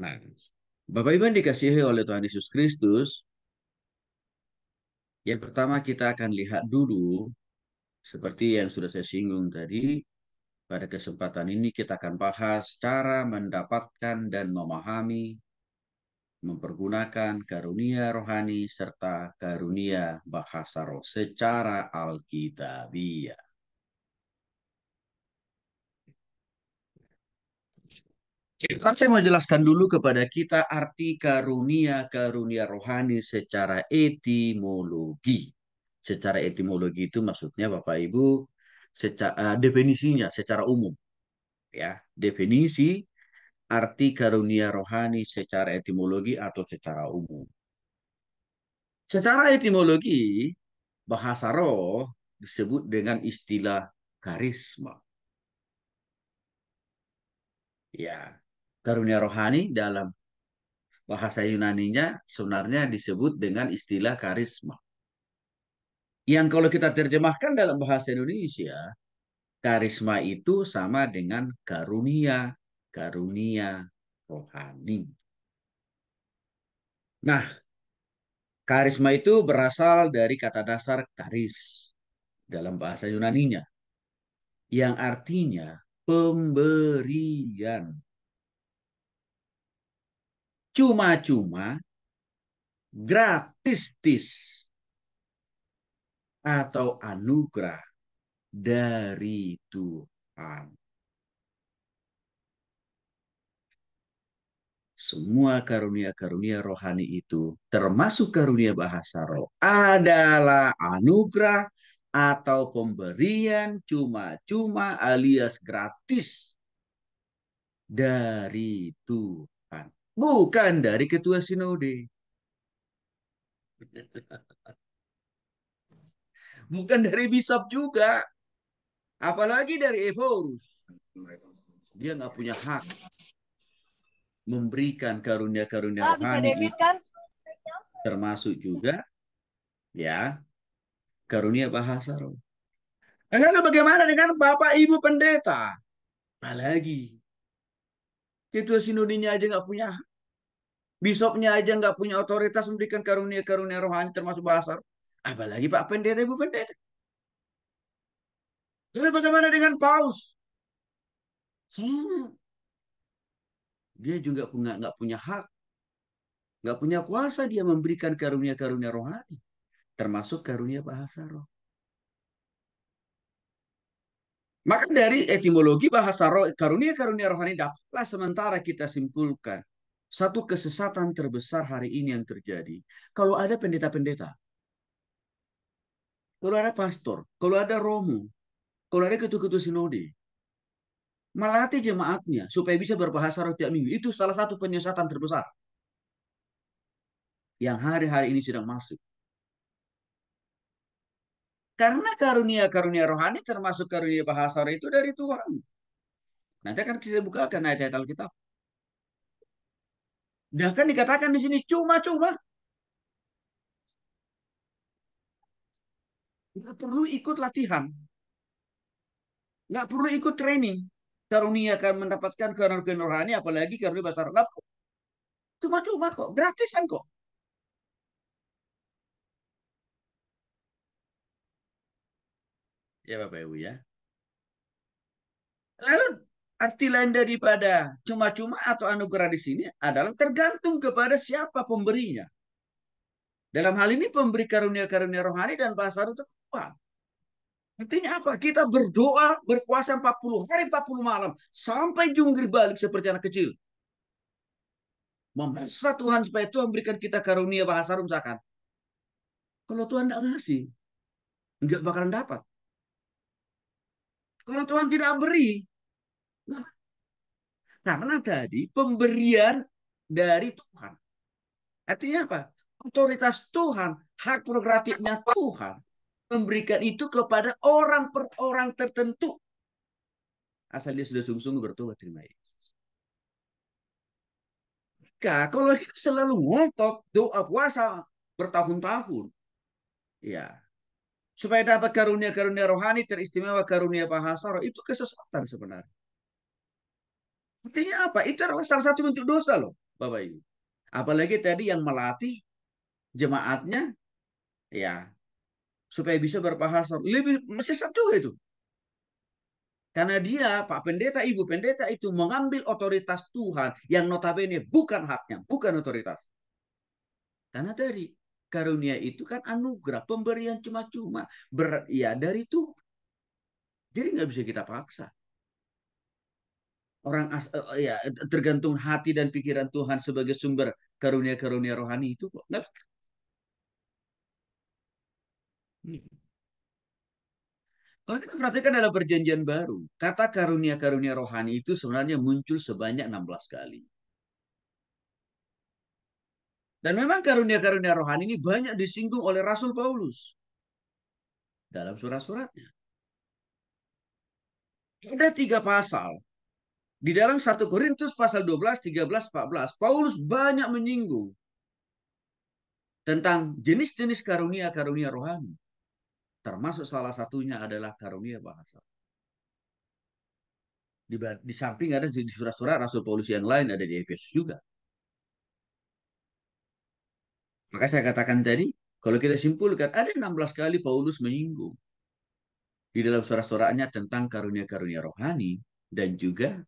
Nah, Bapak Ibu yang dikasihi oleh Tuhan Yesus Kristus, yang pertama kita akan lihat dulu, seperti yang sudah saya singgung tadi, pada kesempatan ini kita akan bahas cara mendapatkan dan memahami, mempergunakan karunia rohani serta karunia bahasa roh secara alkitabiah. Saya mau jelaskan dulu kepada kita arti karunia rohani secara etimologi. Secara etimologi itu maksudnya Bapak Ibu secara definisinya secara umum, ya. Definisi arti karunia rohani secara etimologi atau secara umum. Secara etimologi bahasa roh disebut dengan istilah karisma. Ya, karunia rohani dalam bahasa Yunaninya sebenarnya disebut dengan istilah karisma. Yang kalau kita terjemahkan dalam bahasa Indonesia, karisma itu sama dengan karunia, karunia rohani. Nah, karisma itu berasal dari kata dasar karis dalam bahasa Yunaninya, yang artinya pemberian. Cuma-cuma, gratis atau anugerah dari Tuhan. Semua karunia-karunia rohani itu, termasuk karunia bahasa roh, adalah anugerah atau pemberian cuma-cuma alias gratis dari Tuhan. Bukan dari ketua sinode. Bukan dari bisop juga. Apalagi dari Evorus. Dia nggak punya hak memberikan karunia-karunia Ah, bisa rohani David itu. kan? Termasuk juga, ya, karunia bahasa roh. Lalu bagaimana dengan Bapak Ibu Pendeta? Apalagi ketua sinodinya aja nggak punya, bisopnya aja nggak punya otoritas memberikan karunia-karunia rohani termasuk bahasa roh. Apalagi Pak Pendeta, Ibu Pendeta. Lalu bagaimana dengan Paus? Sama. Dia juga nggak punya hak, nggak punya kuasa dia memberikan karunia-karunia rohani, termasuk karunia bahasa roh. Maka dari etimologi bahasa roh, karunia-karunia rohani dapatlah sementara kita simpulkan satu kesesatan terbesar hari ini yang terjadi. Kalau ada pendeta-pendeta, kalau ada pastor, kalau ada romo, kalau ada ketua-ketua sinode, melatih jemaatnya supaya bisa berbahasa roh tiap minggu. Itu salah satu penyesatan terbesar yang hari-hari ini sedang masuk. Karena karunia-karunia rohani termasuk karunia bahasa roh itu dari Tuhan. Nanti akan kita bukakan ayat-ayat Alkitab. Dan kan dikatakan di sini cuma-cuma. Nggak perlu ikut latihan. Nggak perlu ikut training. Karunia akan mendapatkan karunia rohani, apalagi karunia bahasa roh. Cuma-cuma kok. Gratisan kok. Ya Bapak Ibu ya. Lalu arti lain daripada cuma-cuma atau anugerah di sini adalah tergantung kepada siapa pemberinya. Dalam hal ini pemberi karunia-karunia rohani dan bahasa roh itu Tuhan. Artinya apa? Kita berdoa, berpuasa 40 hari 40 malam sampai jungkir balik seperti anak kecil. Memaksa Tuhan supaya Tuhan berikan kita karunia bahasa roh misalkan. Kalau Tuhan tidak ngasih, nggak bakalan dapat. Kalau Tuhan tidak beri, nah, karena tadi pemberian dari Tuhan. Artinya apa? Otoritas Tuhan, hak prerogatifnya Tuhan memberikan itu kepada orang per orang tertentu. Asal dia sudah sungguh-sungguh bertobat terima Yesus. Kalau kita selalu ngotot doa puasa bertahun-tahun, ya, supaya dapat karunia-karunia rohani teristimewa karunia bahasa roh, itu kesesatan sebenarnya. Artinya apa? Itu adalah salah satu bentuk dosa loh. Bapak Ibu. Apalagi tadi yang melatih jemaatnya, ya, supaya bisa berbahasa. Lebih sesat juga itu. Karena dia, Pak Pendeta, Ibu Pendeta itu mengambil otoritas Tuhan yang notabene bukan haknya, bukan otoritas. Karena tadi karunia itu kan anugerah, pemberian cuma-cuma, ya dari Tuhan. Jadi nggak bisa kita paksa. Ya tergantung hati dan pikiran Tuhan sebagai sumber karunia-karunia rohani itu kok. Nggak. Kalau kita perhatikan dalam perjanjian baru, kata karunia-karunia rohani itu sebenarnya muncul sebanyak 16 kali. Dan memang karunia-karunia rohani ini banyak disinggung oleh Rasul Paulus dalam surat-suratnya. Ada 3 pasal. Di dalam 1 Korintus pasal 12, 13, 14, Paulus banyak menyinggung tentang jenis-jenis karunia-karunia rohani. Termasuk salah satunya adalah karunia bahasa. Di samping ada di surat-surat Rasul Paulus yang lain, ada di Efesus juga. Maka saya katakan tadi, kalau kita simpulkan, ada 16 kali Paulus menyinggung di dalam surat-suratnya tentang karunia-karunia rohani dan juga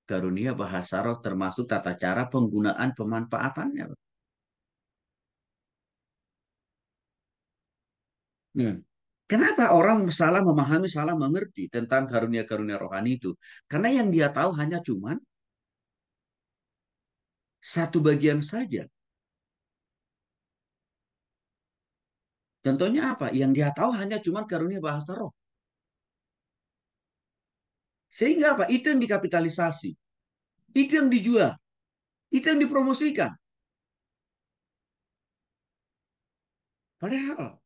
karunia bahasa roh termasuk tata cara penggunaan pemanfaatannya. Nah, kenapa orang salah memahami, salah mengerti tentang karunia-karunia rohani itu? Karena yang dia tahu hanya cuman satu bagian saja. Contohnya apa? Yang dia tahu hanya cuman karunia bahasa roh. Sehingga apa? Itu yang dikapitalisasi. Itu yang dijual. Itu yang dipromosikan. Padahal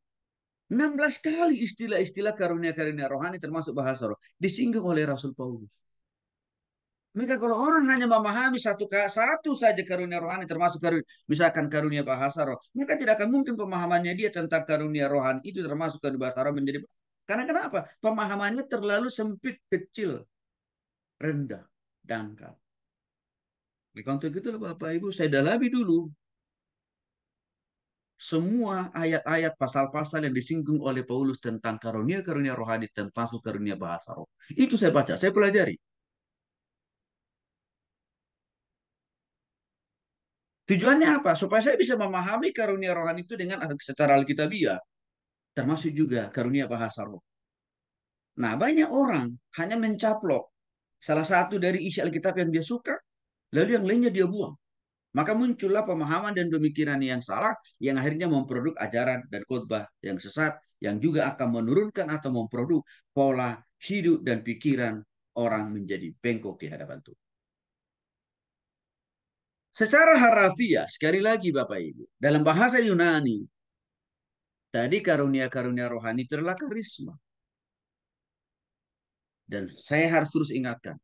16 kali istilah-istilah karunia-karunia rohani termasuk bahasa roh disinggung oleh Rasul Paulus. Maka kalau orang hanya memahami satu saja karunia rohani termasuk misalkan karunia bahasa roh, maka tidak akan mungkin pemahamannya dia tentang karunia rohani itu termasuk karunia bahasa roh menjadi, karena kenapa? Pemahamannya terlalu sempit, kecil, rendah, dangkal. Maka untuk itu Bapak Ibu saya dalami dulu semua ayat-ayat pasal-pasal yang disinggung oleh Paulus tentang karunia-karunia rohani termasuk karunia bahasa roh. Itu saya baca, saya pelajari. Tujuannya apa? Supaya saya bisa memahami karunia rohani itu dengan secara alkitabiah, termasuk juga karunia bahasa roh. Nah, banyak orang hanya mencaplok salah satu dari isi Alkitab yang dia suka, lalu yang lainnya dia buang. Maka muncullah pemahaman dan pemikiran yang salah yang akhirnya memproduk ajaran dan khotbah yang sesat yang juga akan menurunkan atau memproduk pola hidup dan pikiran orang menjadi bengkok di hadapan Tuhan. Secara harafiah, sekali lagi Bapak Ibu, dalam bahasa Yunani, tadi karunia-karunia rohani itu adalah karisma. Dan saya harus terus ingatkan,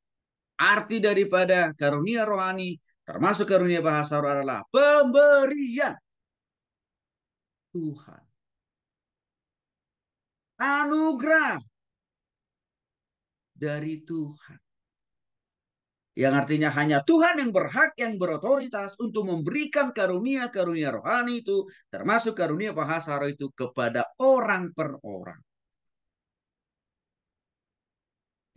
arti daripada karunia rohani, termasuk karunia bahasa roh adalah pemberian Tuhan. Anugerah dari Tuhan. Yang artinya hanya Tuhan yang berhak, yang berotoritas untuk memberikan karunia-karunia rohani itu, termasuk karunia bahasa roh itu kepada orang per orang.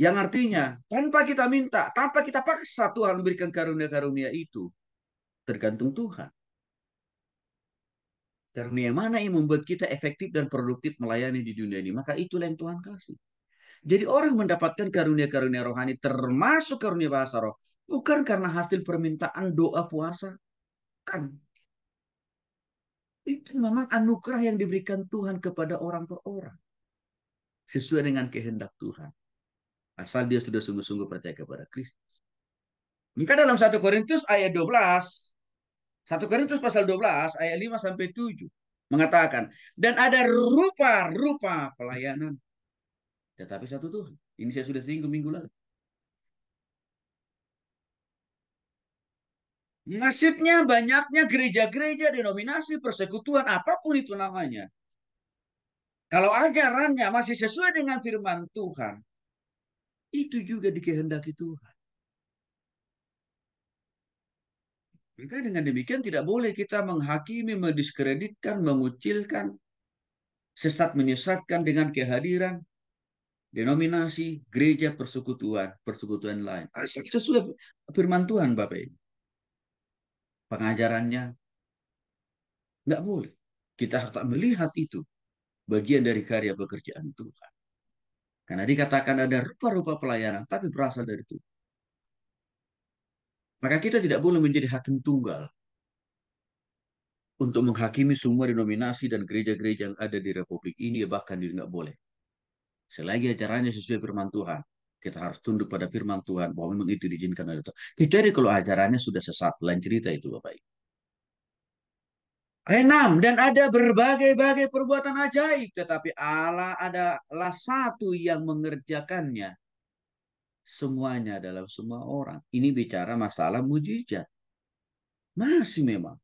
Yang artinya, tanpa kita minta, tanpa kita paksa Tuhan memberikan karunia-karunia itu, tergantung Tuhan. Karunia mana yang membuat kita efektif dan produktif melayani di dunia ini, maka itulah yang Tuhan kasih. Jadi orang mendapatkan karunia-karunia rohani, termasuk karunia bahasa roh, bukan karena hasil permintaan doa puasa, kan? Itu memang anugerah yang diberikan Tuhan kepada orang per orang. Sesuai dengan kehendak Tuhan. Asal dia sudah sungguh-sungguh percaya kepada Kristus. Maka dalam 1 Korintus ayat 12, 1 Korintus pasal 12 ayat 5 sampai 7 mengatakan, dan ada rupa-rupa pelayanan. Tetapi satu Tuhan. Ini saya sudah singgung minggu lalu. Nasibnya banyaknya gereja-gereja, denominasi, persekutuan, apapun itu namanya. Kalau ajarannya masih sesuai dengan firman Tuhan, itu juga dikehendaki Tuhan. Maka dengan demikian tidak boleh kita menghakimi, mendiskreditkan, mengucilkan, sesat menyesatkan dengan kehadiran denominasi, gereja, persekutuan, persekutuan lain. Sesuai firman Tuhan, Bapak Ibu. Pengajarannya nggak boleh. Kita harus melihat itu bagian dari karya pekerjaan Tuhan. Karena dikatakan ada rupa-rupa pelayanan, tapi berasal dari Tuhan. Maka kita tidak boleh menjadi hakim tunggal untuk menghakimi semua denominasi dan gereja-gereja yang ada di Republik ini, bahkan nggak boleh. Selagi ajarannya sesuai firman Tuhan, kita harus tunduk pada firman Tuhan bahwa memang itu diizinkan oleh Tuhan. Kecuali kalau ajarannya sudah sesat, lain cerita itu Bapak Ibu. Enam, dan ada berbagai-bagai perbuatan ajaib, tetapi Allah adalah satu yang mengerjakannya semuanya dalam semua orang. Ini bicara masalah mujizat. Masih memang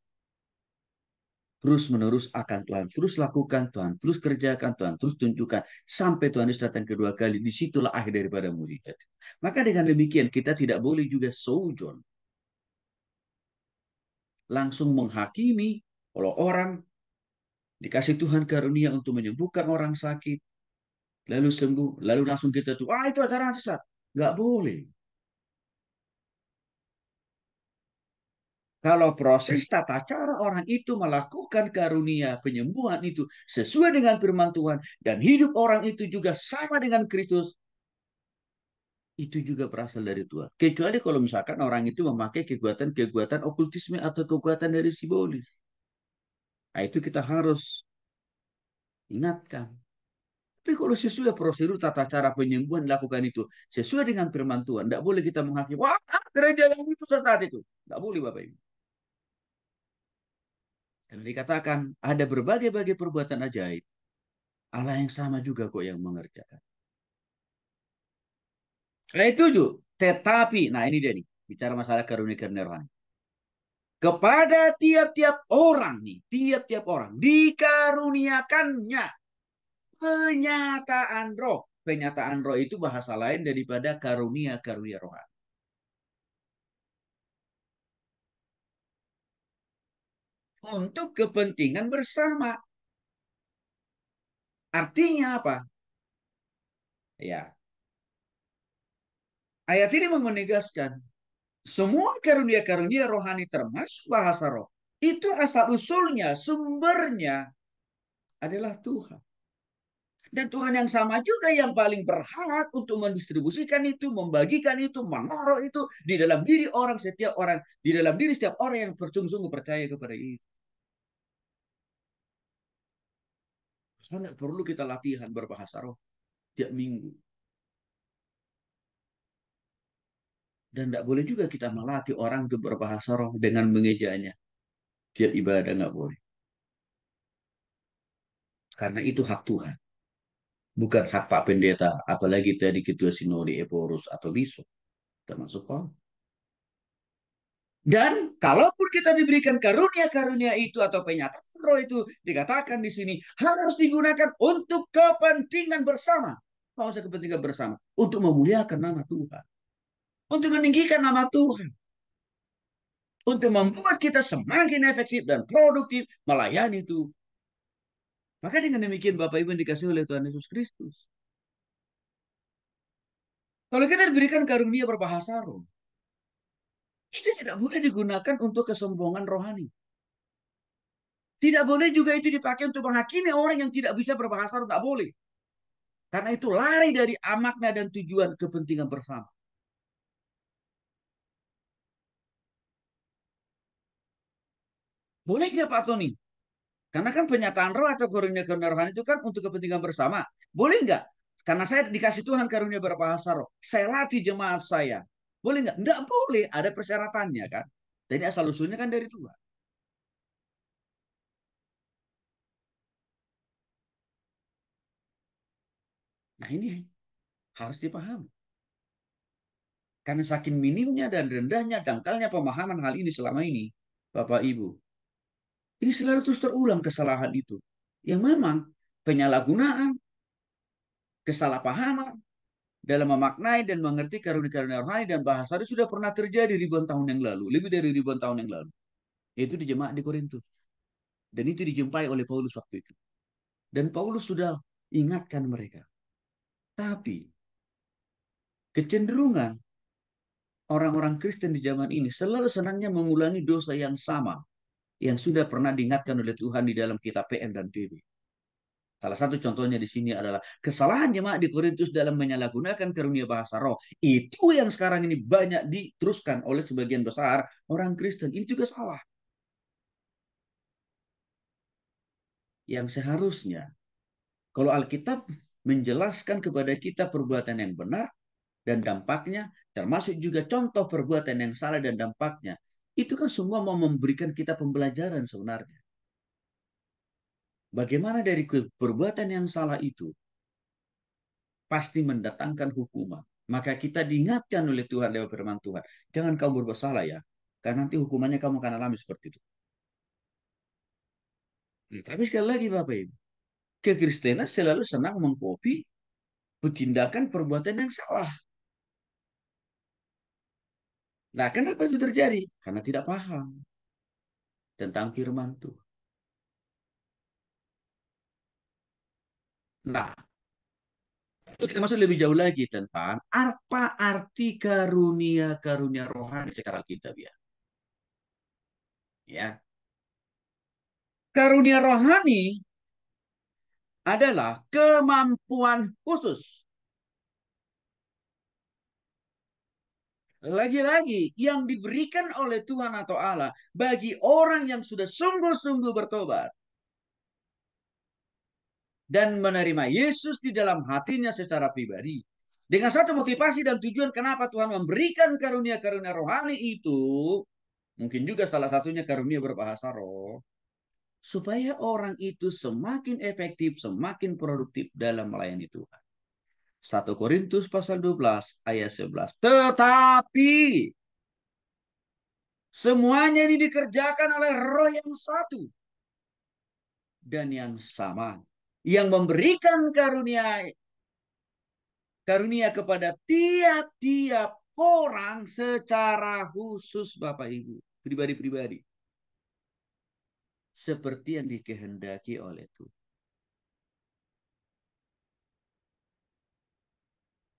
terus menerus akan Tuhan terus lakukan, Tuhan terus kerjakan, Tuhan terus tunjukkan sampai Tuhan Yesus datang kedua kali. Disitulah akhir daripada mujizat. Maka dengan demikian kita tidak boleh juga seujon langsung menghakimi kalau orang dikasih Tuhan karunia untuk menyembuhkan orang sakit lalu sembuh lalu langsung kita tuh itu ajaran sesat. Nggak boleh. Kalau proses tata cara orang itu melakukan karunia penyembuhan itu sesuai dengan firman Tuhan dan hidup orang itu juga sama dengan Kristus, itu juga berasal dari Tuhan. Kecuali kalau misalkan orang itu memakai kekuatan-kekuatan okultisme atau kekuatan dari simbolis. Nah, itu kita harus ingatkan. Tapi kalau sesuai prosedur tata cara penyembuhan dilakukan itu sesuai dengan firman Tuhan, tidak boleh kita menghakimi, wah gereja yang itu sesat itu. Tidak boleh Bapak Ibu. Karena dikatakan ada berbagai-bagai perbuatan ajaib. Allah yang sama juga kok yang mengerjakan. Ayat 7. Tetapi, nah ini dia nih, bicara masalah karunia-karunia rohani. Kepada tiap-tiap orang nih, tiap-tiap orang dikaruniakannya penyataan roh. Penyataan roh itu bahasa lain daripada karunia-karunia rohani. Untuk kepentingan bersama. Artinya apa? Ya, ayat ini menegaskan semua karunia-karunia rohani termasuk bahasa roh. Itu asal usulnya, sumbernya adalah Tuhan. Dan Tuhan yang sama juga yang paling berhak untuk mendistribusikan itu, membagikan itu, menaruh itu di dalam diri orang, setiap orang, di dalam diri setiap orang yang bersungguh-sungguh percaya kepada itu. Sangat perlu kita latihan berbahasa roh tiap minggu. Dan tidak boleh juga kita melatih orang untuk berbahasa roh dengan mengejanya. Tiap ibadah nggak boleh. Karena itu hak Tuhan. Bukan hak Pak Pendeta. Apalagi tadi ketua sinode Eporus atau Bisu. Termasuk Paul. Dan kalaupun kita diberikan karunia-karunia itu atau penyataan roh itu dikatakan di sini harus digunakan untuk kepentingan bersama. Maksudnya kepentingan bersama untuk memuliakan nama Tuhan, untuk meninggikan nama Tuhan, untuk membuat kita semakin efektif dan produktif melayani Tuhan. Maka dengan demikian Bapak Ibu yang dikasih oleh Tuhan Yesus Kristus. Kalau kita diberikan karunia berbahasa roh, itu tidak boleh digunakan untuk kesombongan rohani. Tidak boleh juga itu dipakai untuk menghakimi orang yang tidak bisa berbahasa roh. Tidak boleh. Karena itu lari dari makna dan tujuan kepentingan bersama. Boleh nggak Pak Tony? Karena kan penyataan roh atau karunia-karunia rohani itu kan untuk kepentingan bersama. Boleh nggak? Karena saya dikasih Tuhan karunia berbahasa roh. Saya latih jemaat saya. Boleh nggak? Nggak boleh. Ada persyaratannya kan. Jadi asal usulnya kan dari Tuhan. Nah ini harus dipahami. Karena saking minimnya dan rendahnya dangkalnya pemahaman hal ini selama ini. Bapak Ibu. Ini selalu terus terulang kesalahan itu. Yang memang penyalahgunaan, kesalahpahaman dalam memaknai dan mengerti karunia-karunia rohani dan bahasa itu sudah pernah terjadi ribuan tahun yang lalu. Lebih dari ribuan tahun yang lalu. Itu di jemaat di Korintus. Dan itu dijumpai oleh Paulus waktu itu. Dan Paulus sudah ingatkan mereka. Tapi kecenderungan orang-orang Kristen di zaman ini selalu senangnya mengulangi dosa yang sama yang sudah pernah diingatkan oleh Tuhan di dalam kitab PM dan PB. Salah satu contohnya di sini adalah kesalahan jemaat di Korintus dalam menyalahgunakan karunia bahasa roh. Itu yang sekarang ini banyak diteruskan oleh sebagian besar orang Kristen. Ini juga salah. Yang seharusnya, kalau Alkitab menjelaskan kepada kita perbuatan yang benar dan dampaknya, termasuk juga contoh perbuatan yang salah dan dampaknya, itu kan semua mau memberikan kita pembelajaran sebenarnya. Bagaimana dari perbuatan yang salah itu pasti mendatangkan hukuman. Maka kita diingatkan oleh Tuhan lewat firman Tuhan. Jangan kamu berbuat salah ya. Karena nanti hukumannya kamu akan alami seperti itu. Tapi sekali lagi Bapak Ibu. Kekristenan selalu senang mengkopi tindakan perbuatan yang salah. Nah, kenapa itu terjadi? Karena tidak paham tentang firman Tuhan. Nah, itu kita masuk lebih jauh lagi tentang apa arti karunia-karunia rohani secara kita ya. Ya, karunia rohani adalah kemampuan khusus. Lagi-lagi yang diberikan oleh Tuhan atau Allah bagi orang yang sudah sungguh-sungguh bertobat dan menerima Yesus di dalam hatinya secara pribadi. Dengan satu motivasi dan tujuan kenapa Tuhan memberikan karunia-karunia rohani itu, mungkin juga salah satunya karunia berbahasa roh, supaya orang itu semakin efektif, semakin produktif dalam melayani Tuhan. 1 Korintus pasal 12 ayat 11. Tetapi semuanya ini dikerjakan oleh roh yang satu dan yang sama. Yang memberikan karunia karunia kepada tiap-tiap orang secara khusus Bapak Ibu. Pribadi-pribadi. Seperti yang dikehendaki oleh Tuhan.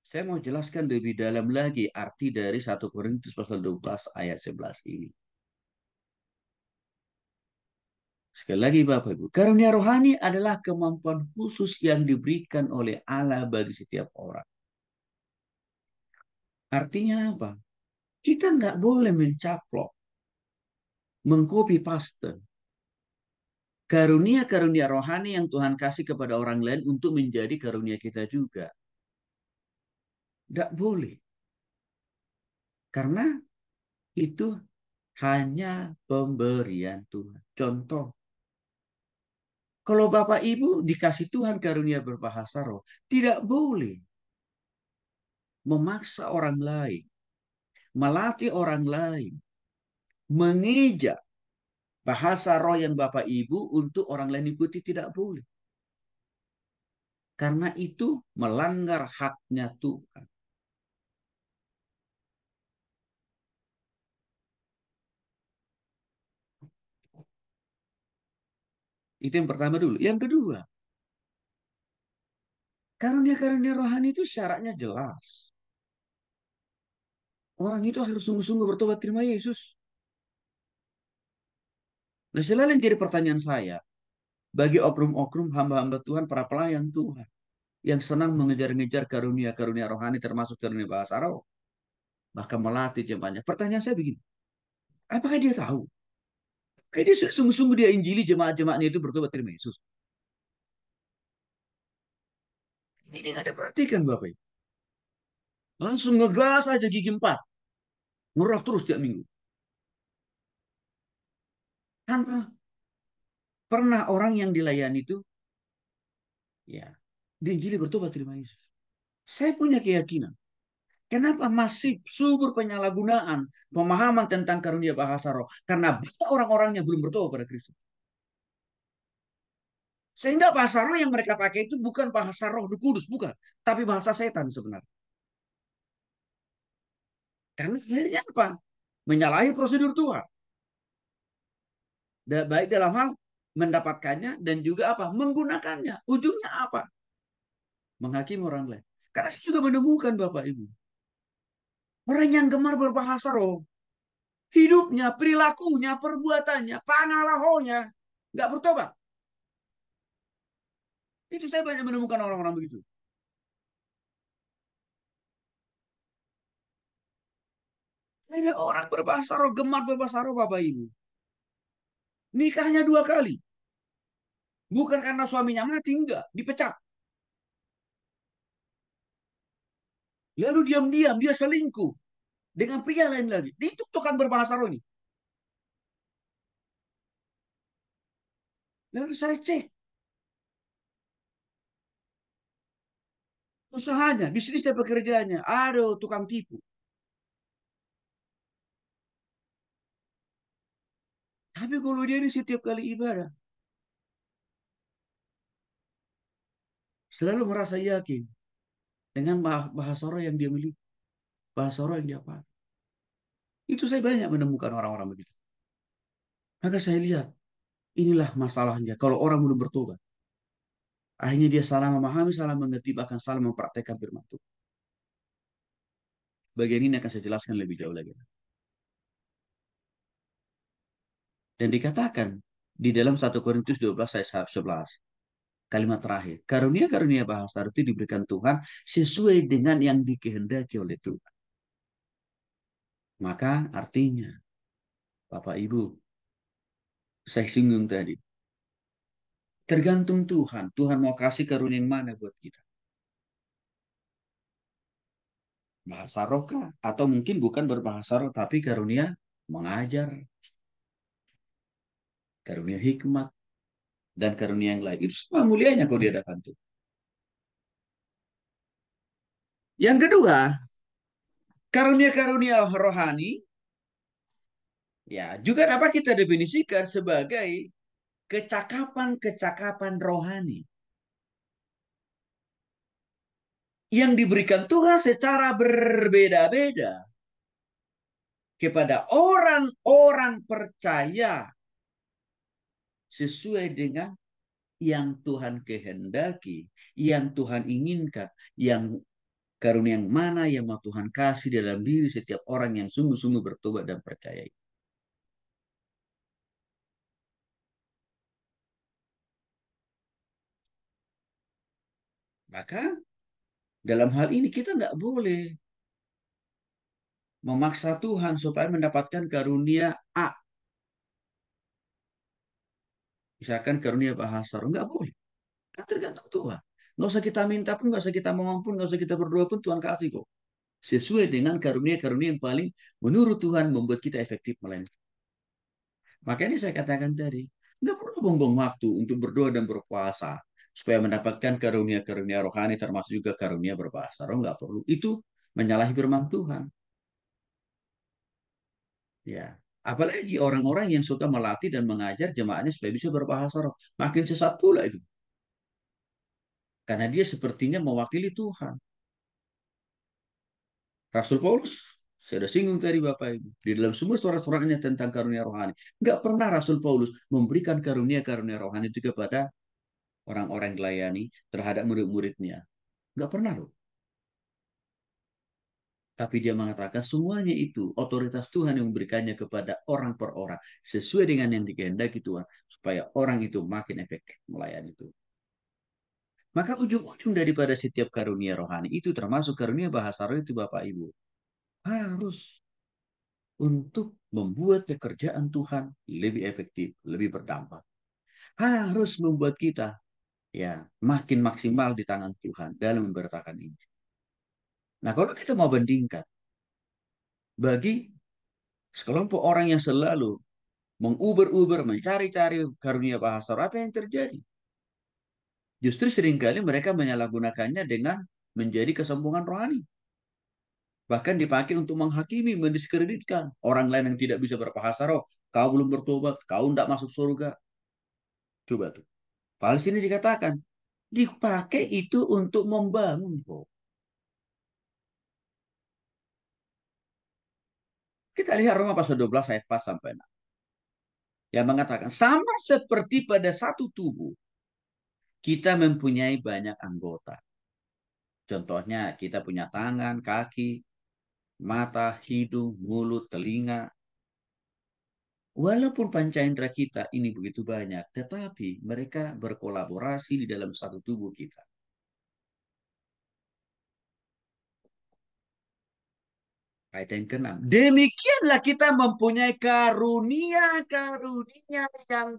Saya mau jelaskan lebih dalam lagi arti dari 1 Korintus pasal 12 ayat 11 ini. Sekali lagi Bapak Ibu, karunia rohani adalah kemampuan khusus yang diberikan oleh Allah bagi setiap orang. Artinya apa? Kita nggak boleh mencaplok, mengcopy paste karunia-karunia rohani yang Tuhan kasih kepada orang lain untuk menjadi karunia kita juga. Nggak boleh. Karena itu hanya pemberian Tuhan. Contoh, kalau Bapak Ibu dikasih Tuhan karunia berbahasa roh, tidak boleh memaksa orang lain, melatih orang lain, mengejak bahasa roh yang Bapak Ibu untuk orang lain ikuti, tidak boleh. Karena itu melanggar haknya Tuhan. Itu yang pertama dulu. Yang kedua, karunia-karunia rohani itu syaratnya jelas. Orang itu harus sungguh-sungguh bertobat terima Yesus. Nah, selalu yang jadi pertanyaan saya, bagi oknum-oknum hamba-hamba Tuhan, para pelayan Tuhan, yang senang mengejar-ngejar karunia-karunia rohani termasuk karunia bahasa roh, bahkan melatih jemaatnya. Pertanyaan saya begini, apakah dia tahu? Kayak dia sungguh-sungguh dia injili jemaat-jemaatnya itu bertobat terima Yesus. Ini dia nggak ada perhatikan Bapak Ibu. Langsung ngegas aja gigi empat. Ngurah terus tiap minggu. Tanpa pernah orang yang dilayani itu, ya, diinjili bertobat terima Yesus. Saya punya keyakinan. Kenapa masih subur penyalahgunaan pemahaman tentang karunia bahasa roh? Karena banyak orang-orang yang belum bertobat pada Kristus. Sehingga bahasa roh yang mereka pakai itu bukan bahasa roh kudus, bukan. Tapi bahasa setan sebenarnya. Karena akhirnya apa? Menyalahi prosedur Tuhan. Baik dalam hal mendapatkannya dan juga apa? Menggunakannya. Ujungnya apa? Menghakimi orang lain. Karena saya juga menemukan Bapak Ibu. Orang yang gemar berbahasa roh. Hidupnya, perilakunya, perbuatannya, pangalahonya. Nggak bertobat. Itu saya banyak menemukan orang-orang begitu. Ada orang berbahasa roh, gemar berbahasa roh Bapak Ibu. Nikahnya 2 kali. Bukan karena suaminya mati, enggak. Dipecat. Lalu diam-diam dia selingkuh dengan pria lain lagi. Itu tukang berbahasa roh ini. Lalu saya cek usahanya, bisnisnya, pekerjaannya. Aduh, tukang tipu. Tapi kalau dia ini setiap kali ibadah, selalu merasa yakin dengan bahasa roh yang dia miliki, bahasa roh yang dia pakai. Itu saya banyak menemukan orang-orang begitu. Maka saya lihat, inilah masalahnya. Kalau orang belum bertobat, akhirnya dia salah memahami, salah mengerti, bahkan salah mempraktekkan firman Tuhan. Bagian ini akan saya jelaskan lebih jauh lagi. Dan dikatakan di dalam 1 Korintus 12 ayat 11, kalimat terakhir, karunia-karunia bahasa itu diberikan Tuhan sesuai dengan yang dikehendaki oleh Tuhan. Maka artinya, Bapak Ibu, saya singgung tadi, tergantung Tuhan. Tuhan mau kasih karunia yang mana buat kita. Bahasa roh kah? Atau mungkin bukan berbahasa roh, tapi karunia mengajar, karunia hikmat, dan karunia yang lain. Itu semua mulianya kalau dia dapat tuh. Yang kedua, karunia-karunia rohani, ya juga dapat kita definisikan sebagai kecakapan-kecakapan rohani yang diberikan Tuhan secara berbeda-beda kepada orang-orang percaya sesuai dengan yang Tuhan kehendaki, yang Tuhan inginkan, yang karunia yang mana yang mau Tuhan kasih dalam diri setiap orang yang sungguh-sungguh bertobat dan percaya. Maka dalam hal ini kita nggak boleh memaksa Tuhan supaya mendapatkan karunia A. Misalkan karunia bahasa roh, nggak boleh. Kan tergantung Tuhan. Nggak usah kita minta pun, nggak usah kita mohon pun, nggak usah kita berdoa pun, Tuhan kasih kok. Sesuai dengan karunia-karunia yang paling menurut Tuhan membuat kita efektif melayani. Makanya saya katakan tadi, nggak perlu buang-buang waktu untuk berdoa dan berpuasa supaya mendapatkan karunia-karunia rohani termasuk juga karunia berbahasa roh. Nggak perlu. Itu menyalahi firman Tuhan. Ya. Apalagi orang-orang yang suka melatih dan mengajar jemaatnya supaya bisa berbahasa roh. Makin sesat pula itu. Karena dia sepertinya mewakili Tuhan. Rasul Paulus, saya sudah singgung tadi Bapak Ibu. Di dalam semua surat-suratnya tentang karunia rohani. Nggak pernah Rasul Paulus memberikan karunia-karunia rohani itu kepada orang-orang yang dilayani terhadap murid-muridnya. Nggak pernah loh. Tapi dia mengatakan semuanya itu otoritas Tuhan yang memberikannya kepada orang per orang. Sesuai dengan yang dikehendaki Tuhan. Supaya orang itu makin efektif melayani Tuhan. Maka ujung-ujung daripada setiap karunia rohani itu termasuk karunia bahasa roh itu Bapak Ibu. Harus untuk membuat pekerjaan Tuhan lebih efektif, lebih berdampak. Harus membuat kita ya makin maksimal di tangan Tuhan dalam memberitakan ini. Nah, kalau kita mau bandingkan bagi sekelompok orang yang selalu menguber-uber, mencari-cari karunia bahasa roh, apa yang terjadi? Justru seringkali mereka menyalahgunakannya dengan menjadi kesombongan rohani. Bahkan dipakai untuk menghakimi, mendiskreditkan orang lain yang tidak bisa berbahasa roh. Kau belum bertobat, kau tidak masuk surga. Coba tuh. Padahal sini dikatakan, dipakai itu untuk membangun kok. Kita lihat Roma pasal 12 ayat 4 sampai 6. yang mengatakan sama seperti pada satu tubuh kita mempunyai banyak anggota. Contohnya kita punya tangan, kaki, mata, hidung, mulut, telinga. Walaupun panca indera kita ini begitu banyak, tetapi mereka berkolaborasi di dalam satu tubuh kita. Ayat yang keenam. Demikianlah kita mempunyai karunia-karunia yang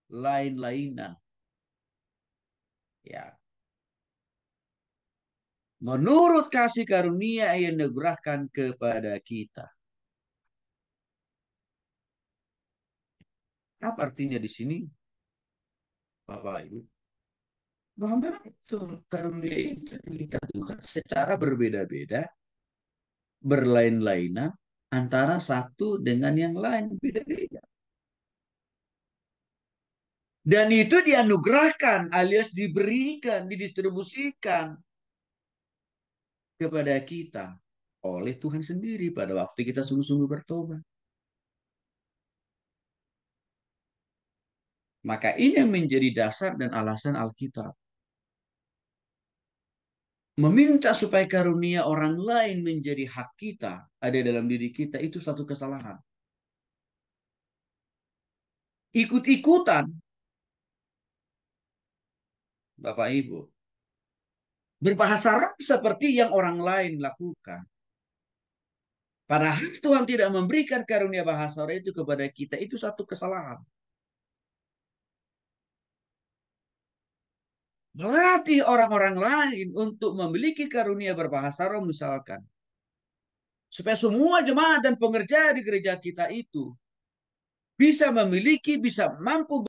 berlain-lainan. Ya, menurut kasih karunia yang dianugerahkan kepada kita. Apa artinya di sini, Bapak Ibu? Bahwa memang itu karunia itu diberikan Tuhan secara berbeda-beda, berlain-lainan, antara satu dengan yang lain beda-beda. Dan itu dianugerahkan alias diberikan, didistribusikan kepada kita oleh Tuhan sendiri pada waktu kita sungguh-sungguh bertobat. Maka ini yang menjadi dasar dan alasan Alkitab. Meminta supaya karunia orang lain menjadi hak kita, ada dalam diri kita, itu satu kesalahan. Ikut-ikutan, Bapak Ibu, berbahasa roh seperti yang orang lain lakukan. Padahal Tuhan tidak memberikan karunia bahasa roh itu kepada kita, itu satu kesalahan. Melatih orang-orang lain untuk memiliki karunia berbahasa roh misalkan. Supaya semua jemaat dan pengerja di gereja kita itu bisa memiliki, bisa mampu